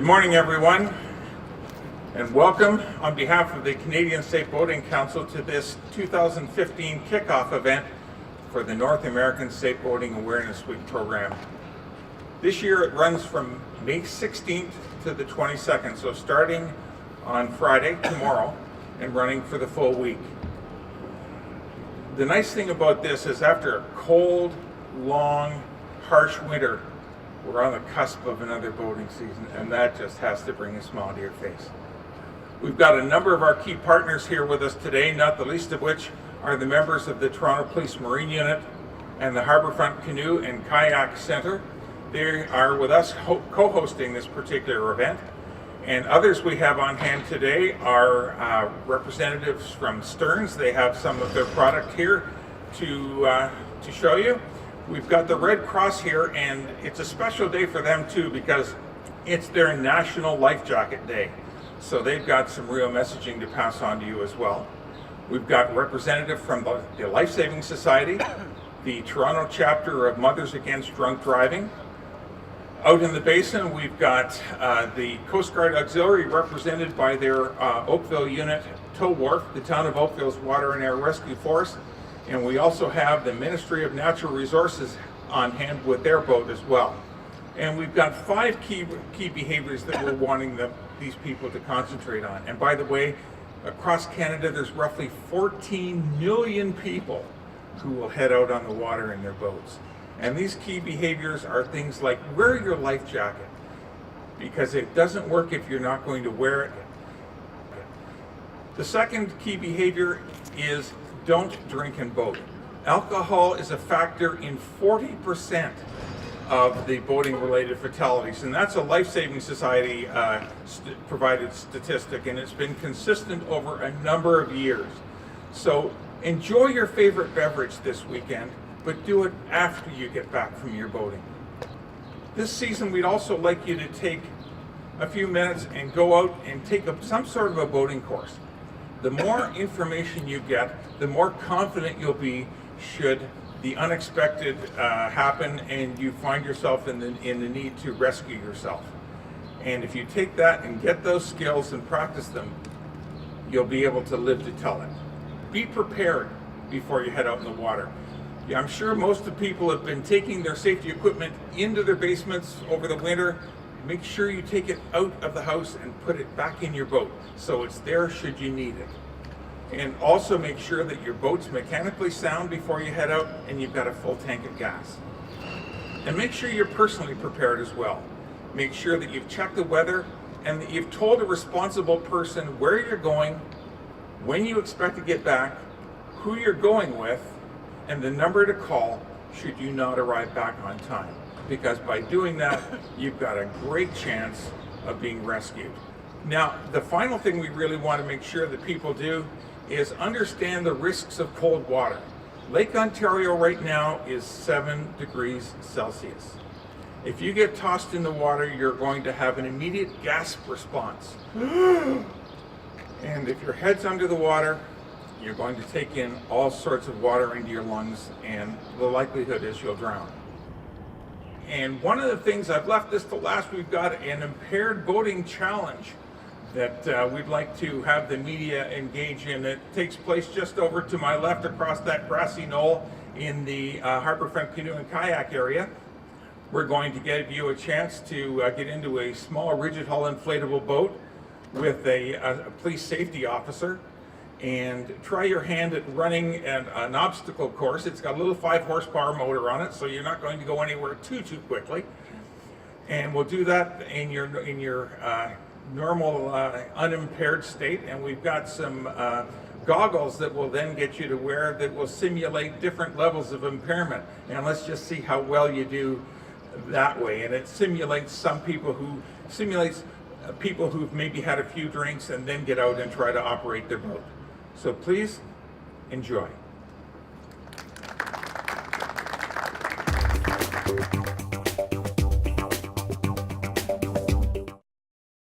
Good morning, everyone, and welcome on behalf of the Canadian Safe Boating Council to this 2015 kickoff event for the North American Safe Boating Awareness Week program. This year it runs from May 16th to the 22nd, so starting on Friday, tomorrow, and running for the full week. The nice thing about this is after a cold, long, harsh winter, we're on the cusp of another boating season, and that just has to bring a smile to your face. We've got a number of our key partners here with us today, not the least of which are the members of the Toronto Police Marine Unit and the Harbourfront Canoe and Kayak Centre. They are with us co-hosting this particular event. And others we have on hand today are representatives from Stearns. They have some of their product here to show you. We've got the Red Cross here, and it's a special day for them too because it's their National Life Jacket Day. So they've got some real messaging to pass on to you as well. We've got representative from the Life Saving Society, the Toronto chapter of Mothers Against Drunk Driving. Out in the basin, we've got the Coast Guard Auxiliary represented by their Oakville unit tow wharf, the town of Oakville's Water and Air Rescue Force. And we also have the Ministry of Natural Resources on hand with their boat as well. And we've got 5 key behaviors that we're wanting these people to concentrate on. And by the way, across Canada, there's roughly 14 million people who will head out on the water in their boats. And these key behaviors are things like wear your life jacket, because it doesn't work if you're not going to wear it. The second key behavior is don't drink and boat. Alcohol is a factor in 40% of the boating related fatalities, and that's a Life Saving Society provided statistic, and it's been consistent over a number of years. So enjoy your favorite beverage this weekend, but do it after you get back from your boating. This season, we'd also like you to take a few minutes and go out and take some sort of a boating course. The more information you get, the more confident you'll be should the unexpected happen and you find yourself in the need to rescue yourself. And if you take that and get those skills and practice them, you'll be able to live to tell it. Be prepared before you head out in the water. Yeah, I'm sure most of the people have been taking their safety equipment into their basements over the winter. Make sure you take it out of the house and put it back in your boat so it's there should you need it. And also make sure that your boat's mechanically sound before you head out and you've got a full tank of gas. And make sure you're personally prepared as well. Make sure that you've checked the weather and that you've told a responsible person where you're going, when you expect to get back, who you're going with, and the number to call should you not arrive back on time. Because by doing that, you've got a great chance of being rescued. Now, the final thing we really want to make sure that people do is understand the risks of cold water. Lake Ontario right now is 7 degrees Celsius. If you get tossed in the water, you're going to have an immediate gasp response. And if your head's under the water, you're going to take in all sorts of water into your lungs, and the likelihood is you'll drown. And one of the things, I've left this to last, we've got an impaired boating challenge that we'd like to have the media engage in. It takes place just over to my left across that grassy knoll in the Harbourfront Canoe and Kayak area. We're going to give you a chance to get into a small rigid hull inflatable boat with a police safety officer and try your hand at running an obstacle course. It's got a little 5 horsepower motor on it, so you're not going to go anywhere too quickly. And we'll do that in your normal unimpaired state. And we've got some goggles that will then get you to wear that will simulate different levels of impairment. And let's just see how well you do that way. And it simulates people who've maybe had a few drinks and then get out and try to operate their boat. So please enjoy.